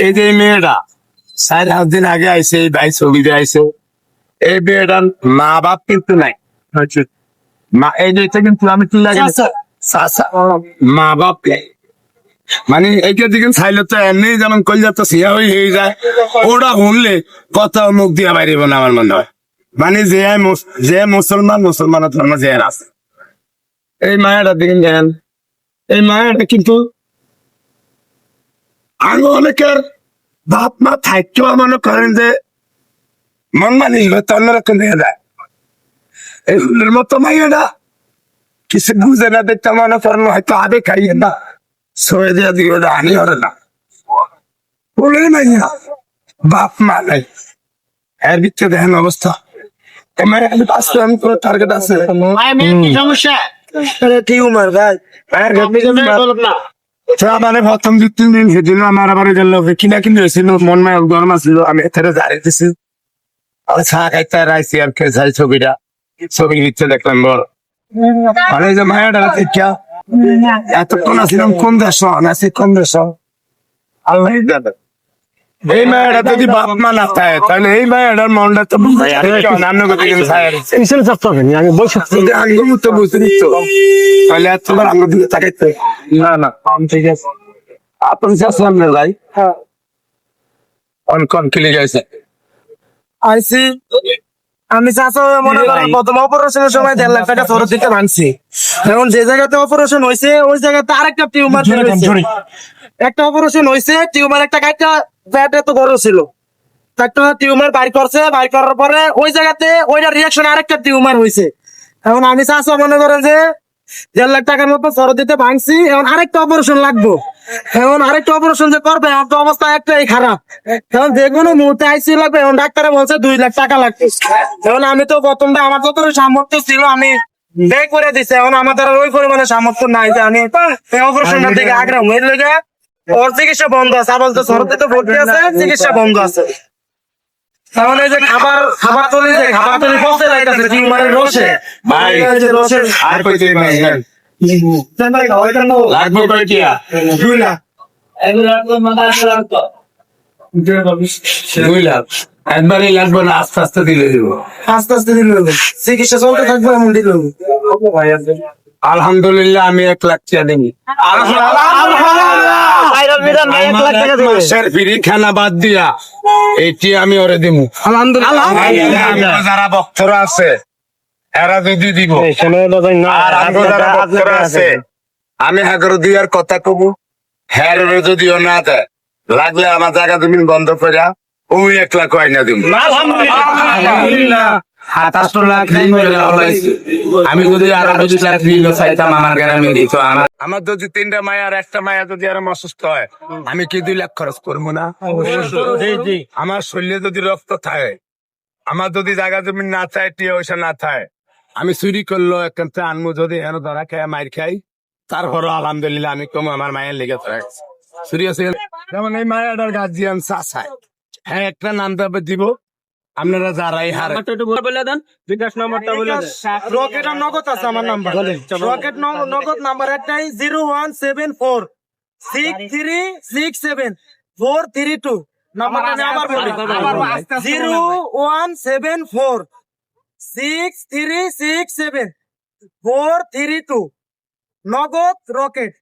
এই যে মেয়েটা 4-5 দিন আগে আইসে, এই ভাই ছবিতে আইসে, এই মেয়েটার মা বাপ কিন্তু নাই। মা এই যে এটা কিন্তু আমি কি লাগে মা বাপ নাই। মানে এইটা দিকে চাইলে তো এমনি যেমন কলজা তো সিয়া হয়ে যায়, ওটা শুনলে কথা মুখ দিয়া বাইরিব না আমার মনে হয়। মানে যে মুসলমানের ধর্ম যে আছে, এই মায়েরা দিকে যান, এই মায়েরা কিন্তু আরো অনেকের বাপ মা থাকতেও মনে করেন যে মন মানি হয়তো অন্যরকম হয়ে যায়। এই ফুলের মতো মাইয়েরা কিছু বুঝে না, দেখতে মনে করেন হয়তো আবে খাইয়ে না, সয়ে দিয়ে দিকে আনি হরে না। ফুলের মাইয়া বাপ মা নাই, এর ভিতরে দেখেন অবস্থা। টার্গেট আছে সমস্যা টিউমার ভাই, মানে প্রথম 2-3 দিন সেদিন আমার আবার কিনা কিনে হয়েছিল, মন মায় গরম আসছিল, আমি এখানে দাঁড়িয়ে দিছি, চা খাইতে রাইছি আর খেয়ে ছবিটা, ছবির ভিতরে দেখলাম বল মানে যে মায়াটা দেখা এতক্ষণ আসছিলাম কোন দেশ আছে, কোন দেশ আল্লাহ জানে। এই মায়াটা যদি বাপ মা না থাকে তাহলে এই মায়াটার মনটা তো আমি বসে আঙ্গুল তো বুঝতে দিত, তাহলে তোমার আঙ্গুল দিকে তাকাইতে না না ঠিক আছে। আপনি আসলাম না ভাই, কন কিলে গেছে আইসি আমি চাচা মনে করেন প্রথম অপারেশনের সময় 1.5 লাখ টাকা ফেরত দিতে মানছি। এখন যে জায়গাতে অপারেশন হয়েছে ওই জায়গাতে আরেকটা টিউমার একটা অপারেশন হয়েছে, টিউমার একটা কাইটা পেট এত বড় ছিল, একটা টিউমার বাইর করছে, বাইর করার পরে ওই জায়গাতে ওইটা রিয়াকশন আরেকটা টিউমার হয়েছে। এখন আমি চাচা মনে করেন যে 1.5 লাখ টাকার মতো ফেরত দিতে ভাঙছি, এখন আরেকটা অপারেশন লাগবো। এখন আরেকটা অপারেশন যে করবে আমার তো অবস্থা একটাই খারাপ, এখন যে কোনো মুহূর্তে আইসিইউ লাগবে। এখন ডাক্তারে বলছে 2 লাখ টাকা লাগবে। এখন আমি তো প্রথমটা আমার যত সামর্থ্য ছিল আমি ব্যয় করে দিছি, এখন আমাদের আর ওই পরিমাণে সামর্থ্য নাই যে আমি এই অপারেশনটা থেকে আগ্রহ হয়ে লেগে ওর চিকিৎসা বন্ধ আছে, আবার তো সরতে তো ভর্তি আছে, চিকিৎসা বন্ধ আছে। এখন এই যে খাবার তৈরি পচে যাইতেছে টিউমারের রসে, ভাই এই যে রসের আর কইতে নাই লাগবে কয়টিয়া 2 লাখ দুই লাখ একবারই লাগবে না, আস্তে আস্তে দিলে দিব। আস্তে আস্তে দিল চিকিৎসা চলতে থাকবে এমন দিল। আলহামদুলিল্লাহ আমি 1 লাখ টাকা দিই। ফ্রি খানা বাদ দিয়া এটি আমি ওরে দিব আলহামদুলিল্লাহ। যারা ভক্তরা আছে এরা যদি দিব, আর আরো যারা ভক্তরা আছে আমি হাগর দিয়ার কথা কব, হ্যাঁ যদিও না দেয় লাগলে আমার জায়গা জমিন বন্ধ করে ওই 1 লাখ আইনা দিব। আলহামদুলিল্লাহ 27 লাখ আমি যদি আরো 2 লাখ চাইতাম আমার গ্রামে দিত। আমার যদি 3টা মায়া আর একটা মায়া যদি আরো অসুস্থ হয় আমি কি 2 লাখ খরচ করবো না? আমার শরীরে যদি রক্ত থাকে, আমার যদি জায়গা জমি না চায়, টিয়া পয়সা না থাকে, আমি চুরি করলো এখান থেকে আনবো, যদি এন ধরা খাই মাইর খাই তারপরও আলহামদুলিল্লাহ আমি কম আমার মায়ের লেগে চুরি আছে। যেমন এই মায়াটার গার্জিয়ান চাচায়, হ্যাঁ একটা নাম দিব আপনারা যারাই হার বলে দেন, বিকাশ নাম্বারটা বলে দেন। রকেট আর নগদ আছে আমার নাম্বার, রকেট নগদ নাম্বার একটাই 01746367432 নাম্বারটা আমি আবার বলি 01746367432 নগদ রকেট।